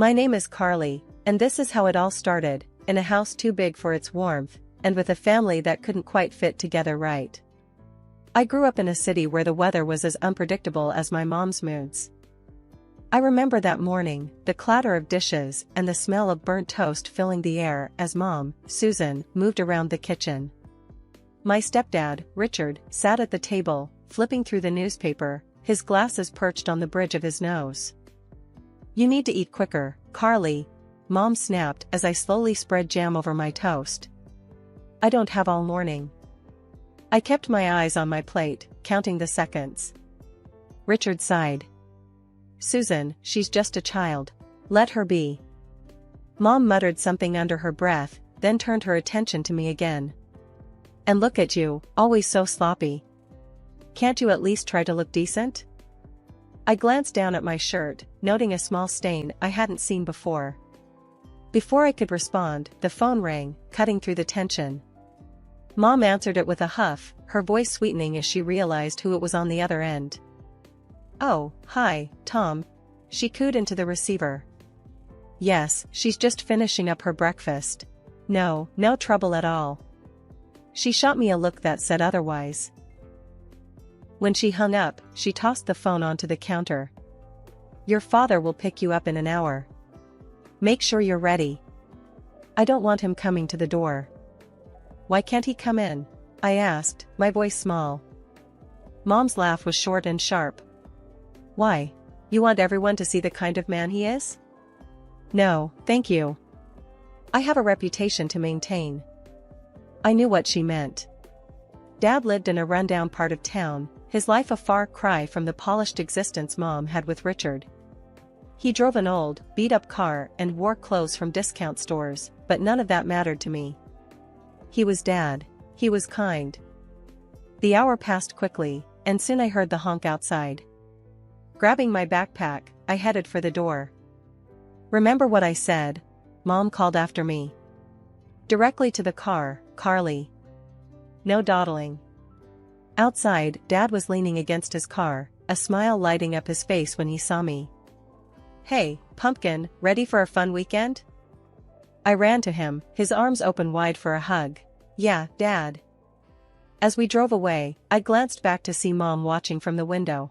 My name is Carly, and this is how it all started, in a house too big for its warmth, and with a family that couldn't quite fit together right. I grew up in a city where the weather was as unpredictable as my mom's moods. I remember that morning, the clatter of dishes and the smell of burnt toast filling the air as Mom, Susan, moved around the kitchen. My stepdad, Richard, sat at the table, flipping through the newspaper, his glasses perched on the bridge of his nose. "You need to eat quicker, Carly," Mom snapped as I slowly spread jam over my toast. "I don't have all morning." I kept my eyes on my plate, counting the seconds. Richard sighed. "Susan, she's just a child. Let her be." Mom muttered something under her breath, then turned her attention to me again. "And look at you, always so sloppy. Can't you at least try to look decent?" I glanced down at my shirt, noting a small stain I hadn't seen before. Before I could respond, the phone rang, cutting through the tension. Mom answered it with a huff, her voice sweetening as she realized who it was on the other end. "Oh, hi, Tom," she cooed into the receiver. "Yes, she's just finishing up her breakfast. No trouble at all." She shot me a look that said otherwise. When she hung up, she tossed the phone onto the counter. "Your father will pick you up in an hour. Make sure you're ready." "I don't want him coming to the door." "Why can't he come in?" I asked, my voice small. Mom's laugh was short and sharp. "Why? You want everyone to see the kind of man he is?" "No, thank you. I have a reputation to maintain." I knew what she meant. Dad lived in a rundown part of town, his life a far cry from the polished existence Mom had with Richard. He drove an old, beat-up car and wore clothes from discount stores, but none of that mattered to me. He was Dad. He was kind. The hour passed quickly, and soon I heard the honk outside. Grabbing my backpack, I headed for the door. "Remember what I said?" Mom called after me. "Directly to the car, Carly. No dawdling." Outside, Dad was leaning against his car, a smile lighting up his face when he saw me. "Hey, pumpkin, ready for a fun weekend?" I ran to him, his arms open wide for a hug. "Yeah, Dad." As we drove away, I glanced back to see Mom watching from the window.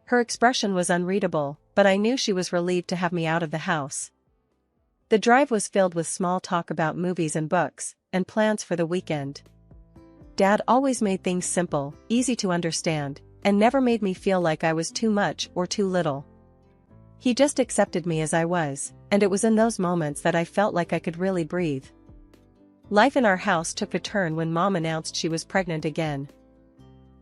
Her expression was unreadable, but I knew she was relieved to have me out of the house. The drive was filled with small talk about movies and books, and plans for the weekend. Dad always made things simple, easy to understand, and never made me feel like I was too much or too little. He just accepted me as I was, and it was in those moments that I felt like I could really breathe. Life in our house took a turn when Mom announced she was pregnant again.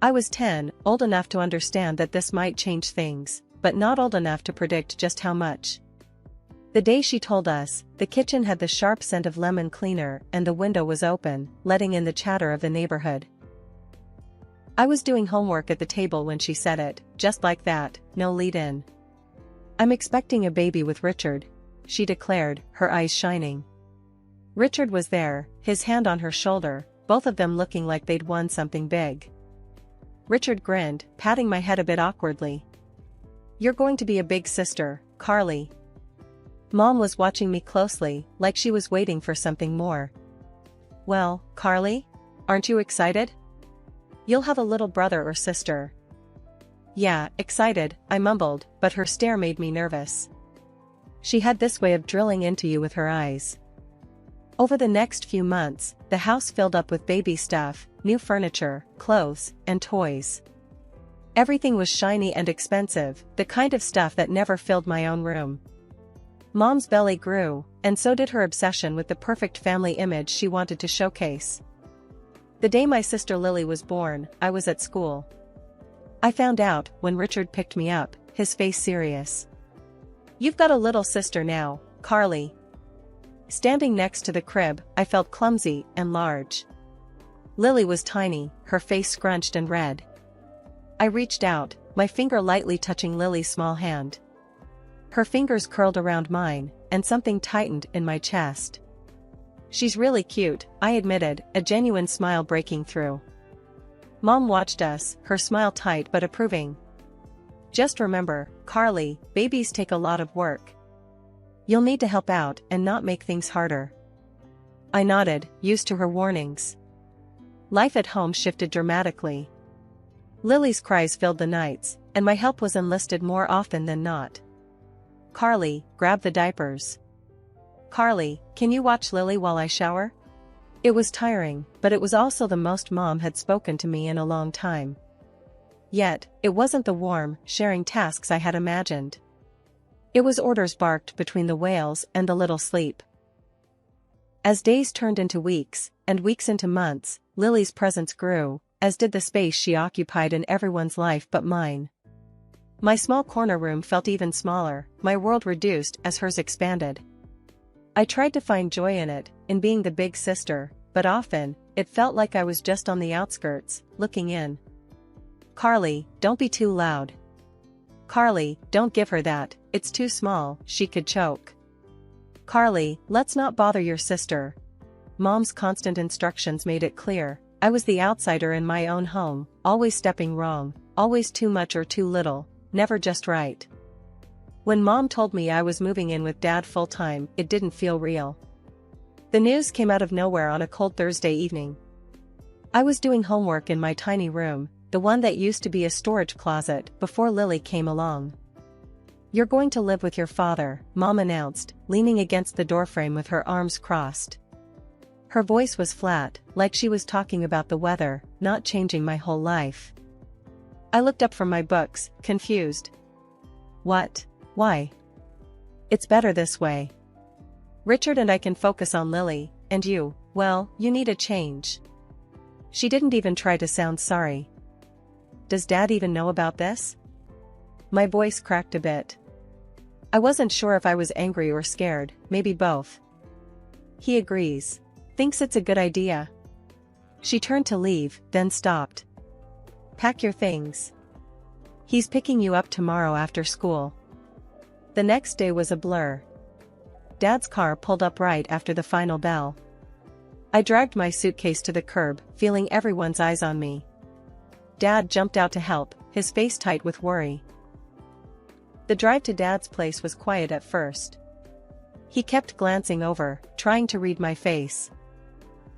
I was 10, old enough to understand that this might change things, but not old enough to predict just how much. The day she told us, the kitchen had the sharp scent of lemon cleaner and the window was open, letting in the chatter of the neighborhood. I was doing homework at the table when she said it, just like that, no lead-in. "I'm expecting a baby with Richard," she declared, her eyes shining. Richard was there, his hand on her shoulder, both of them looking like they'd won something big. Richard grinned, patting my head a bit awkwardly. "You're going to be a big sister, Carly." Mom was watching me closely, like she was waiting for something more. "Well, Carly? Aren't you excited? You'll have a little brother or sister." "Yeah, excited," I mumbled, but her stare made me nervous. She had this way of drilling into you with her eyes. Over the next few months, the house filled up with baby stuff, new furniture, clothes, and toys. Everything was shiny and expensive, the kind of stuff that never filled my own room. Mom's belly grew, and so did her obsession with the perfect family image she wanted to showcase. The day my sister Lily was born, I was at school. I found out when Richard picked me up, his face serious. "You've got a little sister now, Carly." Standing next to the crib, I felt clumsy and large. Lily was tiny, her face scrunched and red. I reached out, my finger lightly touching Lily's small hand. Her fingers curled around mine, and something tightened in my chest. "She's really cute," I admitted, a genuine smile breaking through. Mom watched us, her smile tight but approving. "Just remember, Carly, babies take a lot of work." You'll need to help out and not make things harder. I nodded, used to her warnings. Life at home shifted dramatically. Lily's cries filled the nights, and my help was enlisted more often than not. Carly, grab the diapers. Carly, can you watch Lily while I shower? It was tiring, but it was also the most Mom had spoken to me in a long time. Yet, it wasn't the warm, sharing tasks I had imagined. It was orders barked between the wails and the little sleep. As days turned into weeks, and weeks into months, Lily's presence grew, as did the space she occupied in everyone's life but mine. My small corner room felt even smaller, my world reduced as hers expanded. I tried to find joy in it, in being the big sister, but often, it felt like I was just on the outskirts, looking in. Carly, don't be too loud. Carly, don't give her that, it's too small, she could choke. Carly, let's not bother your sister. Mom's constant instructions made it clear, I was the outsider in my own home, always stepping wrong, always too much or too little, never just right. When Mom told me I was moving in with Dad full-time, it didn't feel real. The news came out of nowhere on a cold Thursday evening. I was doing homework in my tiny room, the one that used to be a storage closet, before Lily came along. You're going to live with your father, Mom announced, leaning against the doorframe with her arms crossed. Her voice was flat, like she was talking about the weather, not changing my whole life. I looked up from my books, confused. What? Why? It's better this way. Richard and I can focus on Lily, and you, well, you need a change. She didn't even try to sound sorry. Does Dad even know about this? My voice cracked a bit. I wasn't sure if I was angry or scared, maybe both. He agrees. Thinks it's a good idea. She turned to leave, then stopped. Pack your things. He's picking you up tomorrow after school. The next day was a blur. Dad's car pulled up right after the final bell. I dragged my suitcase to the curb, feeling everyone's eyes on me. Dad jumped out to help, his face tight with worry. The drive to Dad's place was quiet at first. He kept glancing over, trying to read my face.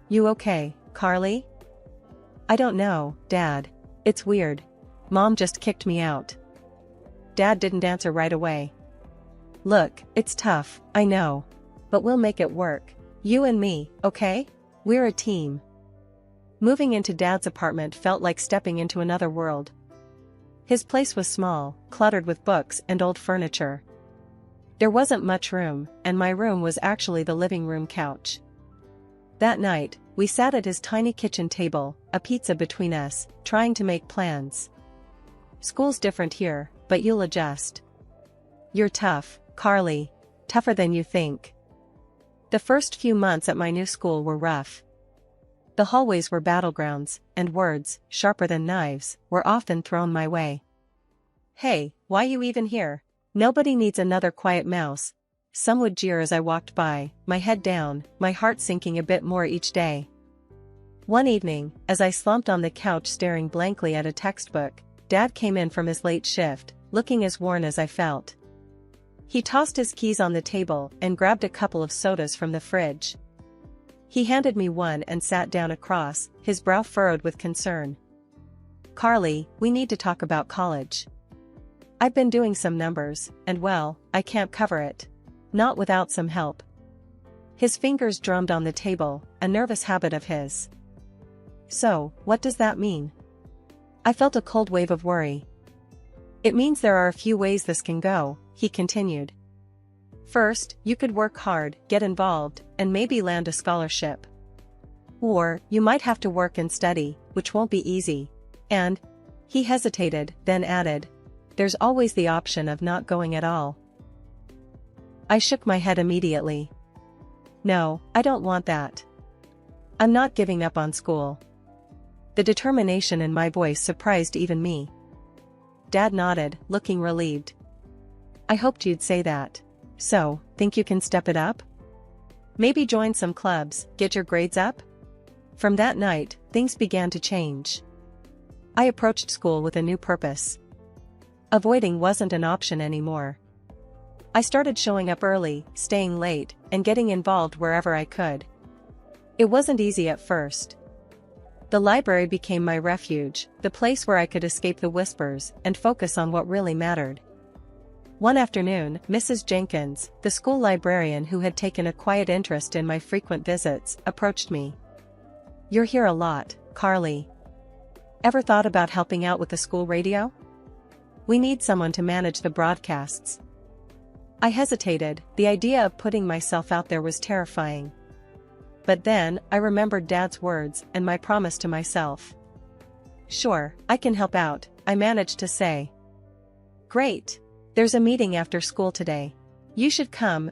You okay, Carly? I don't know, Dad. It's weird. Mom just kicked me out. Dad didn't answer right away. Look, it's tough, I know. But we'll make it work. You and me, okay? We're a team. Moving into Dad's apartment felt like stepping into another world. His place was small, cluttered with books and old furniture. There wasn't much room, and my room was actually the living room couch. That night, we sat at his tiny kitchen table, a pizza between us, trying to make plans. School's different here, but you'll adjust. You're tough, Carly. Tougher than you think. The first few months at my new school were rough. The hallways were battlegrounds, and words, sharper than knives, were often thrown my way. Hey, why you even here? Nobody needs another quiet mouse. Some would jeer as I walked by, my head down, my heart sinking a bit more each day. One evening, as I slumped on the couch staring blankly at a textbook, Dad came in from his late shift, looking as worn as I felt. He tossed his keys on the table and grabbed a couple of sodas from the fridge. He handed me one and sat down across, his brow furrowed with concern. Carly, we need to talk about college. I've been doing some numbers, and well, I can't cover it. Not without some help. His fingers drummed on the table, a nervous habit of his. So, what does that mean? I felt a cold wave of worry. It means there are a few ways this can go, he continued. First, you could work hard, get involved, and maybe land a scholarship. Or, you might have to work and study, which won't be easy. And, he hesitated, then added, there's always the option of not going at all. I shook my head immediately. No, I don't want that. I'm not giving up on school. The determination in my voice surprised even me. Dad nodded, looking relieved. I hoped you'd say that. So, think you can step it up? Maybe join some clubs, get your grades up? From that night, things began to change. I approached school with a new purpose. Avoiding wasn't an option anymore. I started showing up early, staying late, and getting involved wherever I could. It wasn't easy at first. The library became my refuge, the place where I could escape the whispers and focus on what really mattered. One afternoon, Mrs. Jenkins, the school librarian who had taken a quiet interest in my frequent visits, approached me. "You're here a lot, Carly. Ever thought about helping out with the school radio? We need someone to manage the broadcasts." I hesitated, the idea of putting myself out there was terrifying. But then, I remembered Dad's words and my promise to myself. "Sure, I can help out," I managed to say. "Great. There's a meeting after school today. You should come,"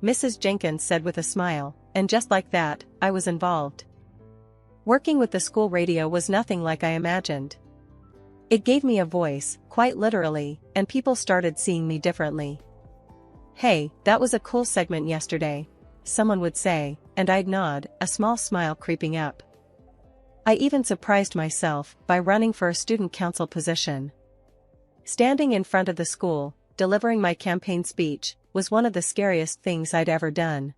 Mrs. Jenkins said with a smile, and just like that, I was involved. Working with the school radio was nothing like I imagined. It gave me a voice, quite literally, and people started seeing me differently. "Hey, that was a cool segment yesterday," someone would say, and I'd nod, a small smile creeping up. I even surprised myself by running for a student council position. Standing in front of the school, delivering my campaign speech, was one of the scariest things I'd ever done.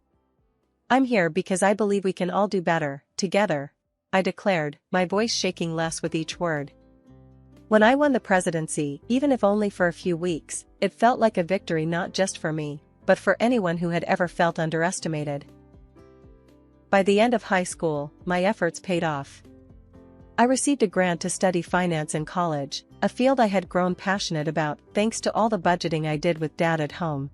"I'm here because I believe we can all do better, together," I declared, my voice shaking less with each word. When I won the presidency, even if only for a few weeks, it felt like a victory not just for me, but for anyone who had ever felt underestimated. By the end of high school, my efforts paid off. I received a grant to study finance in college, a field I had grown passionate about thanks to all the budgeting I did with Dad at home.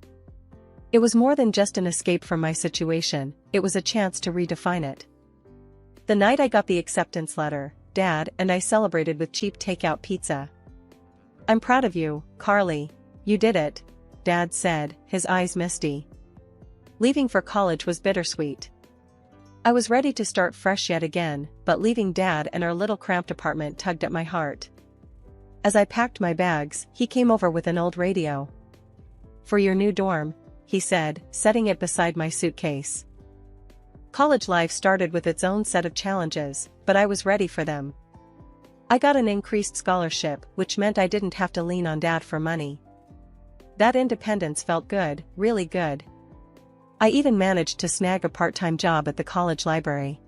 It was more than just an escape from my situation, it was a chance to redefine it. The night I got the acceptance letter, Dad and I celebrated with cheap takeout pizza. "I'm proud of you, Carly. You did it," Dad said, his eyes misty. Leaving for college was bittersweet. I was ready to start fresh yet again, but leaving Dad and our little cramped apartment tugged at my heart. As I packed my bags, he came over with an old radio. "For your new dorm," he said, setting it beside my suitcase. College life started with its own set of challenges, but I was ready for them. I got an increased scholarship, which meant I didn't have to lean on Dad for money. That independence felt good, really good. I even managed to snag a part-time job at the college library.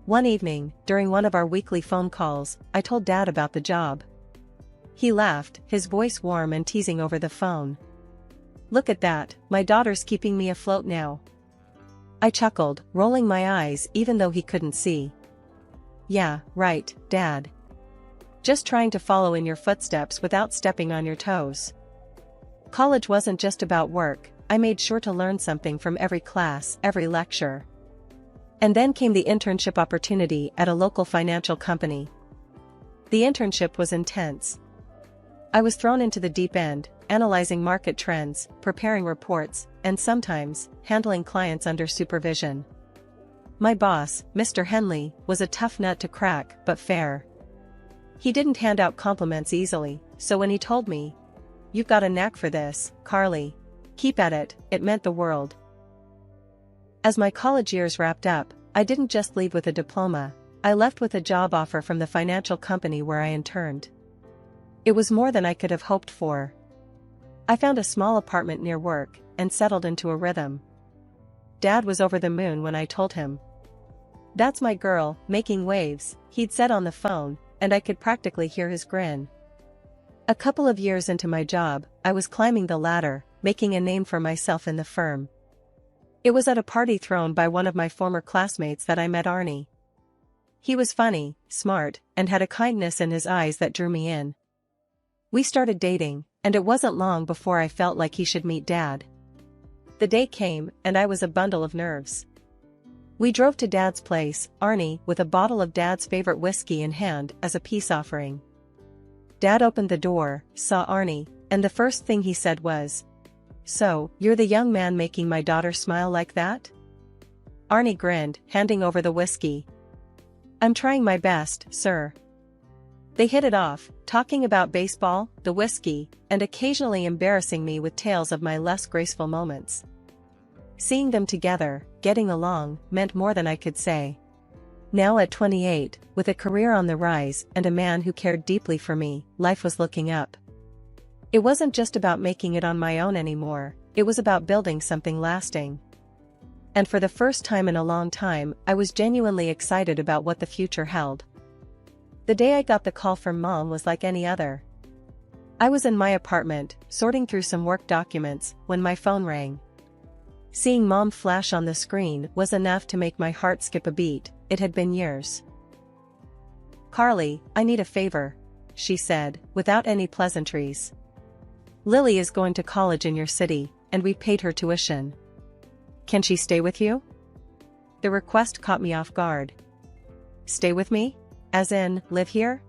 One evening, during one of our weekly phone calls, I told Dad about the job. He laughed, his voice warm and teasing over the phone. "Look at that, my daughter's keeping me afloat now." I chuckled, rolling my eyes even though he couldn't see. "Yeah, right, Dad. Just trying to follow in your footsteps without stepping on your toes." College wasn't just about work, I made sure to learn something from every class, every lecture. And then came the internship opportunity at a local financial company. The internship was intense. I was thrown into the deep end, analyzing market trends, preparing reports, and sometimes, handling clients under supervision. My boss, Mr. Henley, was a tough nut to crack, but fair. He didn't hand out compliments easily, so when he told me, "You've got a knack for this, Carly. Keep at it," it meant the world. As my college years wrapped up, I didn't just leave with a diploma, I left with a job offer from the financial company where I interned. It was more than I could have hoped for. I found a small apartment near work, and settled into a rhythm. Dad was over the moon when I told him. "That's my girl, making waves," he'd said on the phone, and I could practically hear his grin. A couple of years into my job, I was climbing the ladder, making a name for myself in the firm. It was at a party thrown by one of my former classmates that I met Arnie. He was funny, smart, and had a kindness in his eyes that drew me in. We started dating, and it wasn't long before I felt like he should meet Dad. The day came, and I was a bundle of nerves. We drove to Dad's place, Arnie with a bottle of Dad's favorite whiskey in hand as a peace offering. Dad opened the door, saw Arnie, and the first thing he said was, "So, you're the young man making my daughter smile like that?" Arnie grinned, handing over the whiskey. "I'm trying my best, sir." They hit it off, talking about baseball, the whiskey, and occasionally embarrassing me with tales of my less graceful moments. Seeing them together, getting along, meant more than I could say. Now at 28, with a career on the rise and a man who cared deeply for me, life was looking up. It wasn't just about making it on my own anymore, it was about building something lasting. And for the first time in a long time, I was genuinely excited about what the future held. The day I got the call from Mom was like any other. I was in my apartment, sorting through some work documents, when my phone rang. Seeing Mom flash on the screen was enough to make my heart skip a beat. It had been years. "Carly, I need a favor," she said, without any pleasantries. "Lily is going to college in your city, and we've paid her tuition. Can she stay with you?" The request caught me off guard. "Stay with me? As in, live here?"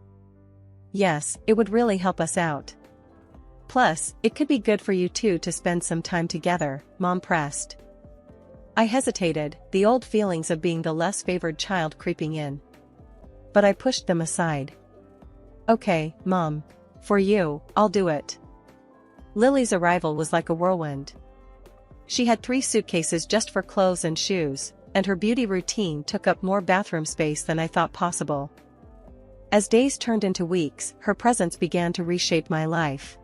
"Yes, it would really help us out. Plus, it could be good for you two to spend some time together," Mom pressed. I hesitated, the old feelings of being the less favored child creeping in. But I pushed them aside. "Okay, Mom. For you, I'll do it." Lily's arrival was like a whirlwind. She had 3 suitcases just for clothes and shoes, and her beauty routine took up more bathroom space than I thought possible. As days turned into weeks, her presence began to reshape my life.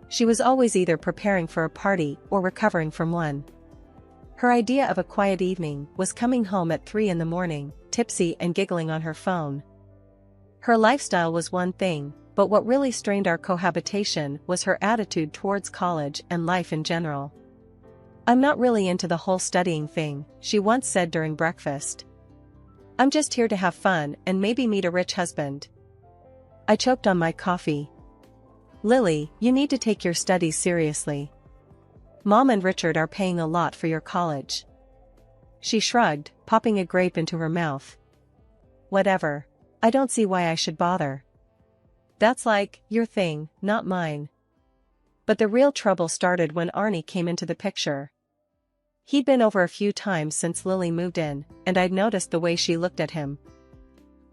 She was always either preparing for a party or recovering from one. Her idea of a quiet evening was coming home at 3 in the morning, tipsy and giggling on her phone. Her lifestyle was one thing, but what really strained our cohabitation was her attitude towards college and life in general. "I'm not really into the whole studying thing," she once said during breakfast. "I'm just here to have fun and maybe meet a rich husband." I choked on my coffee. "Lily, you need to take your studies seriously. Mom and Richard are paying a lot for your college." She shrugged, popping a grape into her mouth. "Whatever. I don't see why I should bother. That's like, your thing, not mine." But the real trouble started when Arnie came into the picture. He'd been over a few times since Lily moved in, and I'd noticed the way she looked at him.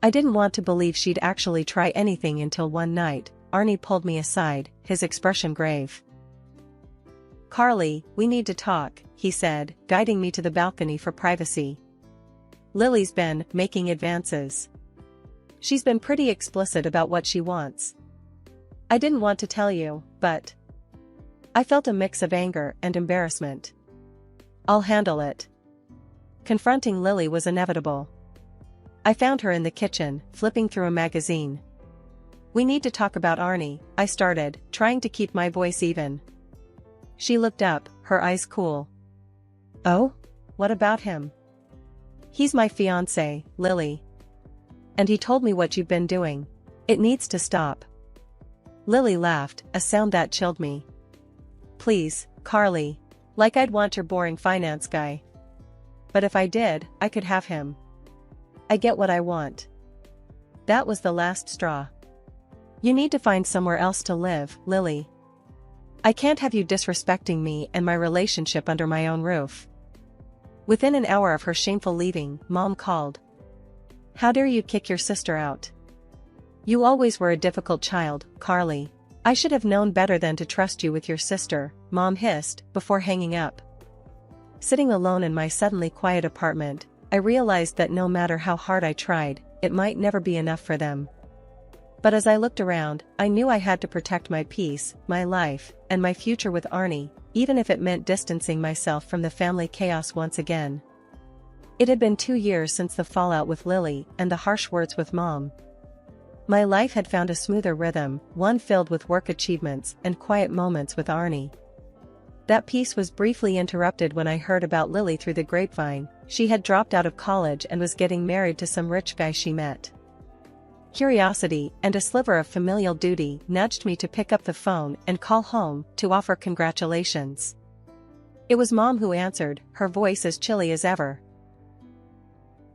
I didn't want to believe she'd actually try anything until one night, Arnie pulled me aside, his expression grave. "Carly, we need to talk," he said, guiding me to the balcony for privacy. "Lily's been making advances. She's been pretty explicit about what she wants. I didn't want to tell you, but..." I felt a mix of anger and embarrassment. "I'll handle it." Confronting Lily was inevitable. I found her in the kitchen, flipping through a magazine. "We need to talk about Arnie," I started, trying to keep my voice even. She looked up, her eyes cool. "Oh? What about him?" "He's my fiancé, Lily. And he told me what you've been doing. It needs to stop." Lily laughed, a sound that chilled me. "Please, Carly. Like I'd want your boring finance guy. But if I did, I could have him. I get what I want." That was the last straw. "You need to find somewhere else to live, Lily. I can't have you disrespecting me and my relationship under my own roof." Within an hour of her shameful leaving, Mom called. "How dare you kick your sister out? You always were a difficult child, Carly. I should have known better than to trust you with your sister," Mom hissed, before hanging up. Sitting alone in my suddenly quiet apartment, I realized that no matter how hard I tried, it might never be enough for them. But as I looked around, I knew I had to protect my peace, my life, and my future with Arnie, even if it meant distancing myself from the family chaos once again. It had been 2 years since the fallout with Lily and the harsh words with Mom. My life had found a smoother rhythm, one filled with work achievements and quiet moments with Arnie. That peace was briefly interrupted when I heard about Lily through the grapevine. She had dropped out of college and was getting married to some rich guy she met. Curiosity and a sliver of familial duty nudged me to pick up the phone and call home to offer congratulations. It was Mom who answered, her voice as chilly as ever.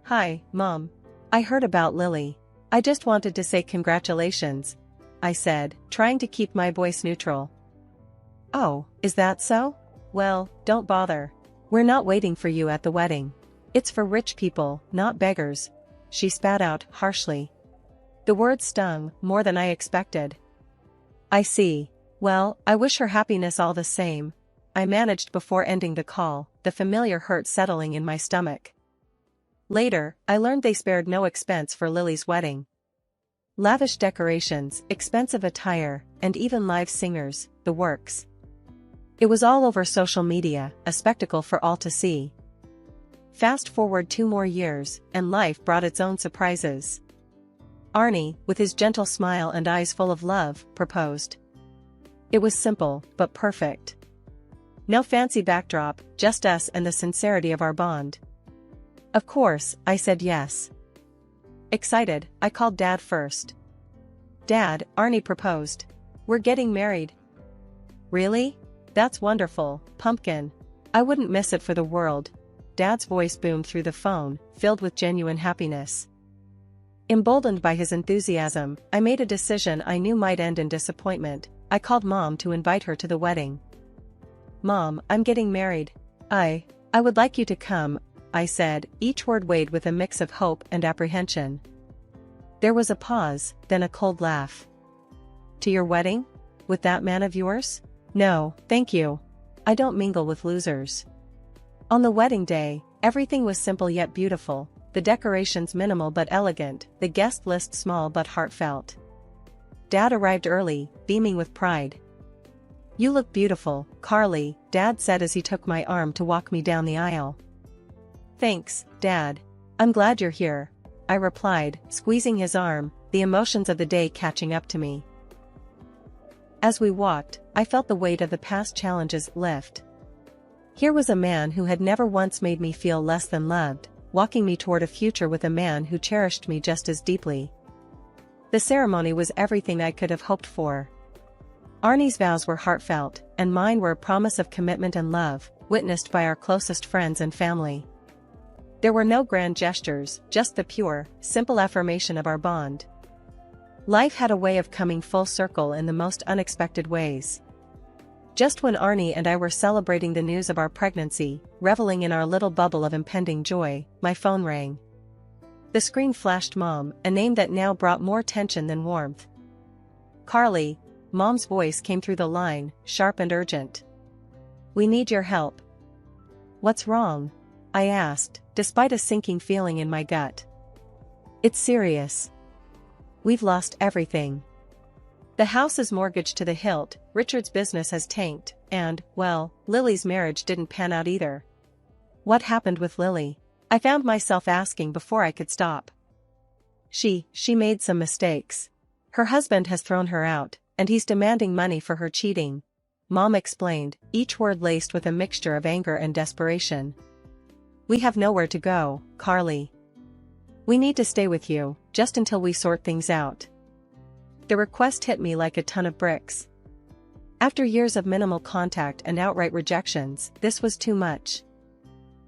"Hi, Mom. I heard about Lily. I just wanted to say congratulations," I said, trying to keep my voice neutral. "Oh, is that so? Well, don't bother. We're not waiting for you at the wedding. It's for rich people, not beggars," she spat out harshly. The words stung more than I expected. "I see. Well, I wish her happiness all the same," I managed before ending the call, the familiar hurt settling in my stomach. Later, I learned they spared no expense for Lily's wedding. Lavish decorations, expensive attire, and even live singers, the works. It was all over social media, a spectacle for all to see. Fast forward 2 more years, and life brought its own surprises. Arnie, with his gentle smile and eyes full of love, proposed. It was simple, but perfect. No fancy backdrop, just us and the sincerity of our bond. Of course, I said yes. Excited, I called Dad first. Dad, Arnie proposed. We're getting married. Really? That's wonderful, pumpkin. I wouldn't miss it for the world. Dad's voice boomed through the phone, filled with genuine happiness. Emboldened by his enthusiasm, I made a decision I knew might end in disappointment. I called Mom to invite her to the wedding. Mom, I'm getting married. I would like you to come, I said, each word weighed with a mix of hope and apprehension. There was a pause, then a cold laugh. To your wedding? With that man of yours? No, thank you. I don't mingle with losers. On the wedding day, everything was simple yet beautiful, the decorations minimal but elegant, the guest list small but heartfelt. Dad arrived early, beaming with pride. You look beautiful, Carly, Dad said as he took my arm to walk me down the aisle. Thanks, Dad. I'm glad you're here, I replied, squeezing his arm, the emotions of the day catching up to me. As we walked, I felt the weight of the past challenges lift. Here was a man who had never once made me feel less than loved, walking me toward a future with a man who cherished me just as deeply. The ceremony was everything I could have hoped for. Arnie's vows were heartfelt, and mine were a promise of commitment and love, witnessed by our closest friends and family. There were no grand gestures, just the pure, simple affirmation of our bond. Life had a way of coming full circle in the most unexpected ways. Just when Arnie and I were celebrating the news of our pregnancy, reveling in our little bubble of impending joy, my phone rang. The screen flashed Mom, a name that now brought more tension than warmth. Carly, Mom's voice came through the line, sharp and urgent. We need your help. What's wrong? I asked, despite a sinking feeling in my gut. It's serious. We've lost everything. The house is mortgaged to the hilt, Richard's business has tanked, and, well, Lily's marriage didn't pan out either. What happened with Lily? I found myself asking before I could stop. She made some mistakes. Her husband has thrown her out, and he's demanding money for her cheating. Mom explained, each word laced with a mixture of anger and desperation. We have nowhere to go, Carly. We need to stay with you, just until we sort things out. The request hit me like a ton of bricks. After years of minimal contact and outright rejections, this was too much.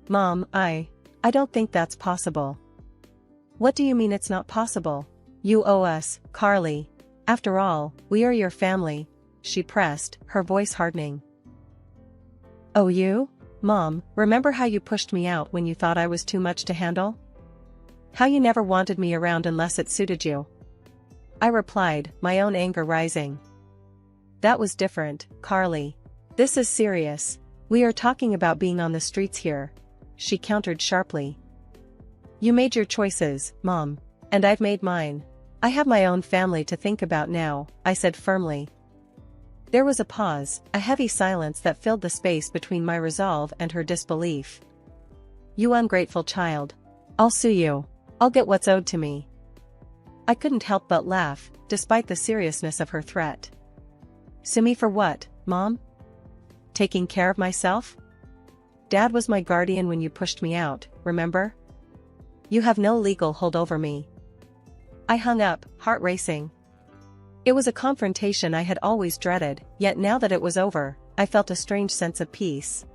Mom, I don't think that's possible. What do you mean it's not possible? You owe us, Carly. After all, we are your family, she pressed, her voice hardening. Oh you? Mom, remember how you pushed me out when you thought I was too much to handle? How you never wanted me around unless it suited you? I replied, my own anger rising. That was different, Carly. This is serious. We are talking about being on the streets here, she countered sharply. You made your choices, Mom, and I've made mine. I have my own family to think about now, I said firmly. There was a pause, a heavy silence that filled the space between my resolve and her disbelief. You ungrateful child. I'll sue you. I'll get what's owed to me. I couldn't help but laugh, despite the seriousness of her threat. Sue me for what, Mom? Taking care of myself? Dad was my guardian when you pushed me out, remember? You have no legal hold over me. I hung up, heart racing. It was a confrontation I had always dreaded, yet now that it was over, I felt a strange sense of peace.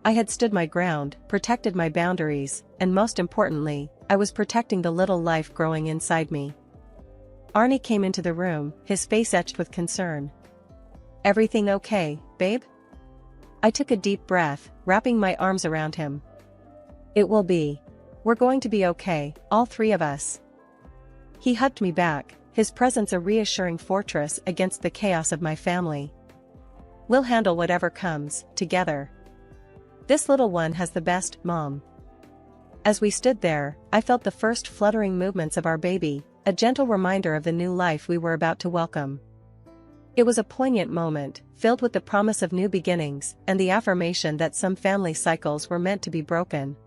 I had stood my ground, protected my boundaries, and most importantly, I was protecting the little life growing inside me. Arnie came into the room, his face etched with concern. Everything okay, babe? I took a deep breath, wrapping my arms around him. It will be. We're going to be okay, all three of us. He hugged me back, his presence a reassuring fortress against the chaos of my family. We'll handle whatever comes, together. This little one has the best, Mom. As we stood there, I felt the first fluttering movements of our baby, a gentle reminder of the new life we were about to welcome. It was a poignant moment, filled with the promise of new beginnings and the affirmation that some family cycles were meant to be broken.